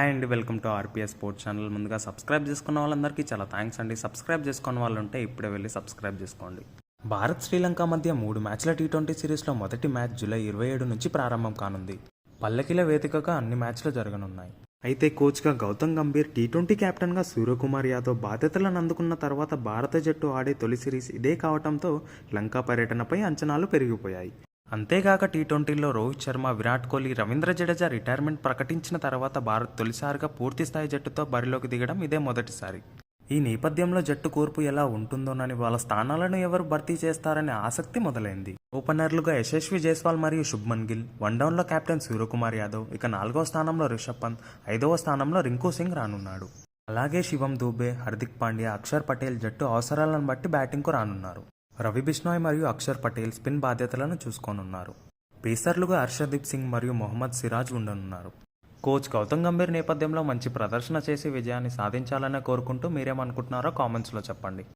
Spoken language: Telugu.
హాయ్ అండి, welcome to RPS sports channel. ముందుగా సబ్స్క్రైబ్ చేసుకున్న వాళ్ళందరికీ చాలా థ్యాంక్స్ అండి. సబ్స్క్రైబ్ చేసుకున్న వాళ్ళు ఉంటే ఇప్పుడే వెళ్ళి సబ్స్క్రైబ్ చేసుకోండి. భారత్ శ్రీలంక మధ్య 3 మ్యాచ్ల టీ20 సిరీస్లో మొదటి మ్యాచ్ జూలై 27 నుంచి ప్రారంభం కానుంది. పల్లకిల వేదికగా అన్ని మ్యాచ్లు జరగనున్నాయి. అయితే కోచ్గా గౌతమ్ గంభీర్, టీ20 కెప్టెన్గా సూర్యకుమార్ యాదవ్ బాధ్యతలను అందుకున్న తర్వాత భారత జట్టు ఆడే తొలి సిరీస్ ఇదే కావడంతో లంక పర్యటనపై అంచనాలు పెరిగిపోయాయి. అంతేగాక టీ20లో రోహిత్ శర్మ, విరాట్ కోహ్లీ, రవీంద్ర జడేజా రిటైర్మెంట్ ప్రకటించిన తర్వాత భారత్ తొలిసారిగా పూర్తిస్థాయి జట్టుతో బరిలోకి దిగడం ఇదే మొదటిసారి. ఈ నేపథ్యంలో జట్టు కూర్పు ఎలా ఉంటుందోనని, వాళ్ళ స్థానాలను ఎవరు భర్తీ చేస్తారనే ఆసక్తి మొదలైంది. ఓపెనర్లుగా యశస్వి జైస్వాల్ మరియు శుభ్మన్ గిల్, వన్డౌన్లో కెప్టెన్ సూర్యకుమార్ యాదవ్, ఇక 4వ స్థానంలో రిషబ్ పంత్, 5వ స్థానంలో రింకు సింగ్ రానున్నాడు. అలాగే శివం దూబే, హార్దిక్ పాండ్యా, అక్షర్ పటేల్ జట్టు అవసరాలను బట్టి బ్యాటింగ్కు రానున్నారు. రవి బిష్నాయ్ మరియు అక్షర్ పటేల్ స్పిన్ బాధ్యతలను చూసుకోనున్నారు. పేసర్లుగా హర్షదీప్ సింగ్ మరియు మొహమ్మద్ సిరాజ్ ఉండనున్నారు. కోచ్ గౌతమ్ గంభీర్ నేపథ్యంలో మంచి ప్రదర్శన చేసి విజయాన్ని సాధించాలనే కోరుకుంటూ మీరేమనుకుంటున్నారో కామెంట్స్లో చెప్పండి.